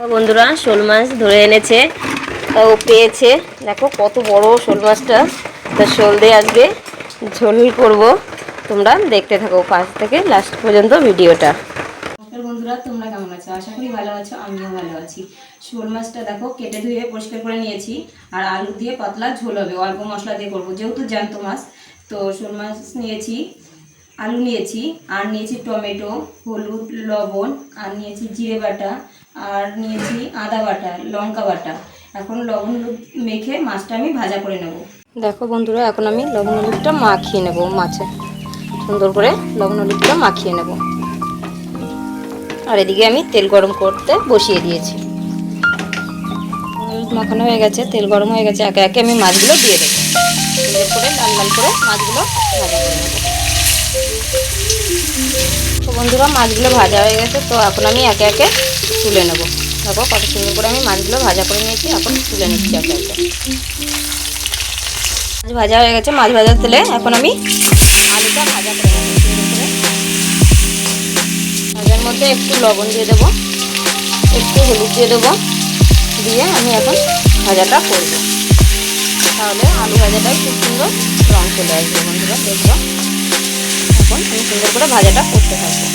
বন্ধুরা শোল মাছ ধরে এনেছে, ও পেয়েছে। দেখো কত বড় শোল মাছটা। তা শোল দিয়ে আজকে ঝোল করব। তোমরা দেখতে থাকো ফার্স্ট থেকে লাস্ট পর্যন্ত ভিডিওটা। নমস্কার বন্ধুরা, তোমরা কেমন আছো? আশা করি ভালো আছো, আমিও ভালো আছি। শোল মাছটা দেখো কেটে ধুয়ে পরিষ্কার করে নিয়েছি, আর আলু দিয়ে পাতলা ঝোল হবে, অল্প মশলা দিয়ে করবো যেহেতু জ্যান্ত মাছ। তো শোল মাছ নিয়েছি, আলু নিয়েছি, আর নিয়েছি টমেটো, হলুদ, লবণ, আর নিয়েছি জিরে বাটা, আর নিয়েছি আদা বাটা, লঙ্কা বাটা। এখন লবণ হলুদ মেখে মাছটা আমি ভাজা করে নেব। দেখো বন্ধুরা, এখন আমি লবণ হলুদটা মাখিয়ে নেব মাছে, সুন্দর করে লবণ হলুদটা মাখিয়ে নেব। আর এদিকে আমি তেল গরম করতে বসিয়ে দিয়েছি। হলুদ মাখানো হয়ে গেছে, তেল গরম হয়ে গেছে, একে একে আমি মাছগুলো দিয়ে দেবো। সুন্দর করে লাল লাল করে মাছগুলো ভাজা করে নেব। তো বন্ধুরা, মাছগুলো ভাজা হয়ে গেছে, তো এখন আমি একে একে তুলে নেব। দেখো কত সুন্দর করে আমি মাছগুলো ভাজা করে নিয়েছি, এখন তুলে নিচ্ছি একে একে। মাছ ভাজা হয়ে গেছে, মাছ ভাজার তেলে এখন আমি আলুটা ভাজা করে নেব। সুন্দর করে ভাজার মধ্যে একটু লবণ দিয়ে দেবো, একটু হলুদ দিয়ে দেবো, দিয়ে আমি এখন ভাজাটা করব। তাহলে আলু ভাজাটাই খুব সুন্দর রং চলে আসবে। বন্ধুরা দেখবো, এখন আমি সুন্দর করে ভাজাটা করতে থাকবো।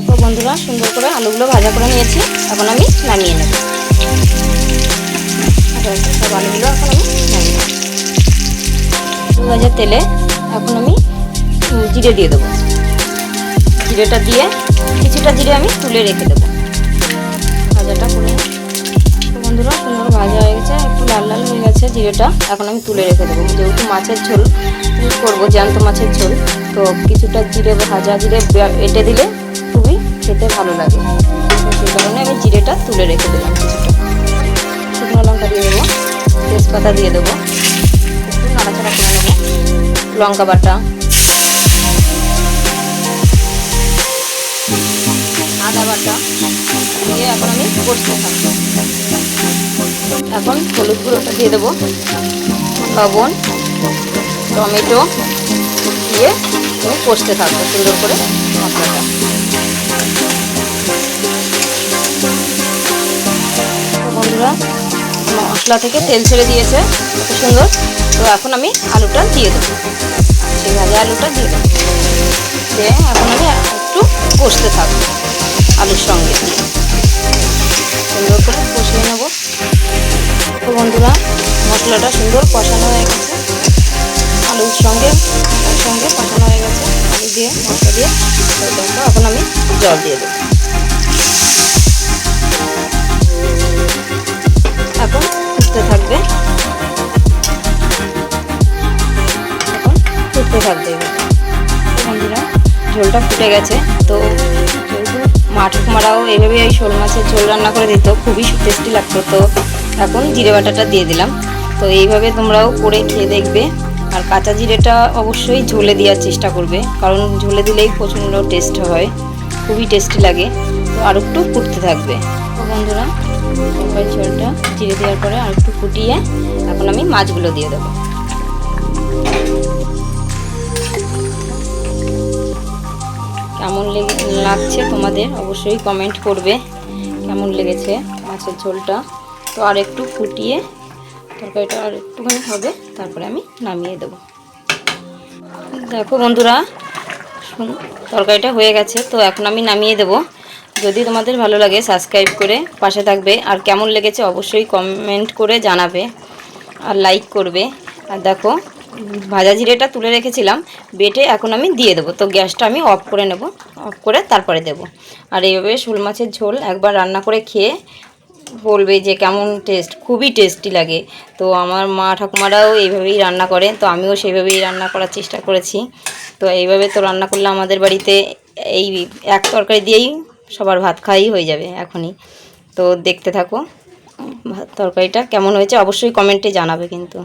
তো বন্ধুরা, সুন্দর করে আলুগুলো ভাজা করে নিয়েছি, এখন আমি নামিয়ে নেব। সব আলুগুলো এখন আমি নামিয়ে নেব। আলু ভাজার তেলে এখন আমি জিরে দিয়ে দেবো। জিরেটা দিয়ে কিছুটা জিরে আমি তুলে রেখে দেবো ভাজাটা করে। তো বন্ধুরা, সুন্দর ভাজা হয়ে গেছে, একটু লাল লাল হয়ে গেছে জিরেটা, এখন আমি তুলে রেখে দেবো। যেহেতু মাছের ঝোল ইউজ করবো, জ্যান্ত মাছের ঝোল, তো কিছুটা জিরে, ভাজা জিরে বেটে দিলে খুবই খেতে ভালো লাগে। তো সেই কারণে আমি জিরেটা তুলে রেখে দিলাম। কিছুটা শুকনো লঙ্কা দিয়ে দেবো, তেজপাতা দিয়ে দেবো, একটু নাড়াচাড়া করে নেবো। লঙ্কা বাটা, আদা বাটা দিয়ে এখন আমি কষতে থাকবো। এখন হলুদ গুঁড়োটা দিয়ে দেবো, লবণ, টমেটো দিয়ে আমি কষতে থাকবো সুন্দর করে মশলাটা। বন্ধুরা, মশলা থেকে তেল ছেড়ে দিয়েছে কত সুন্দর। তো এখন আমি আলুটা দিয়ে দেবো, সেই ভাজা আলুটা দিয়ে দেবো, দিয়ে এখন আমি একটু কষতে থাকবো আলুর সঙ্গে, সুন্দর করে কষিয়ে নেব। তো বন্ধুরা, মশলাটা সুন্দর কষানো হয়ে গেছে, আলুর সঙ্গে কষানো হয়ে গেছে। আলু দিয়ে মশলা দিয়ে এখন আমি জল দিয়ে দেবো। এখন ফুটতে থাকবে, এখন ফুটতে থাকবে। বন্ধুরা, ঝোলটা ফুটে গেছে। তো যেহেতু মা ঠাকুমারাও এইভাবেই এই শোল মাছের ঝোল রান্না করে দিত, খুবই টেস্টি লাগতো। তো এখন জিরে বাটাটা দিয়ে দিলাম। তো এইভাবে তোমরাও করে খেয়ে দেখবে। আর কাঁচা জিরেটা অবশ্যই ঝোলে দেওয়ার চেষ্টা করবে, কারণ ঝোলে দিলেই প্রচণ্ড টেস্ট হয়, খুবই টেস্টি লাগে। তো আর একটু ফুটতে থাকবে। তো বন্ধুরা, এবার ঝোলটা জিরে দেওয়ার পরে আর একটু ফুটিয়ে এখন আমি মাছগুলো দিয়ে দেবো। কেমন লাগছে তোমাদের অবশ্যই কমেন্ট করবে, কেমন লেগেছে মাছের ঝোলটা। তো আর একটু ফুটিয়ে তরকারিটা আর একটুখানি হবে, তারপরে আমি নামিয়ে দেবো। দেখো বন্ধুরা, তরকারিটা হয়ে গেছে, তো এখন আমি নামিয়ে দেবো। যদি তোমাদের ভালো লাগে সাবস্ক্রাইব করে পাশে থাকবে, আর কেমন লেগেছে অবশ্যই কমেন্ট করে জানাবে, আর লাইক করবে। আর দেখো, ভাজা জিরেটা তুলে রেখেছিলাম বেটে, এখন আমি দিয়ে দেবো। তো গ্যাসটা আমি অফ করে নেব, অফ করে তারপরে দেব। আর এইভাবে শোল মাছের ঝোল একবার রান্না করে খেয়ে বলবে যে কেমন টেস্ট, খুবই টেস্টি লাগে। তো আমার মা ঠাকুমারাও এইভাবেই রান্না করে, তো আমিও সেইভাবেই রান্না করার চেষ্টা করেছি। তো এইভাবে তো রান্না করলে আমাদের বাড়িতে এই এক তরকারি দিয়েই সবার ভাত খাওয়াই হয়ে যাবে এখনই। তো দেখতে থাকো তরকারিটা কেমন হয়েছে, অবশ্যই কমেন্টে জানাবে কিন্তু।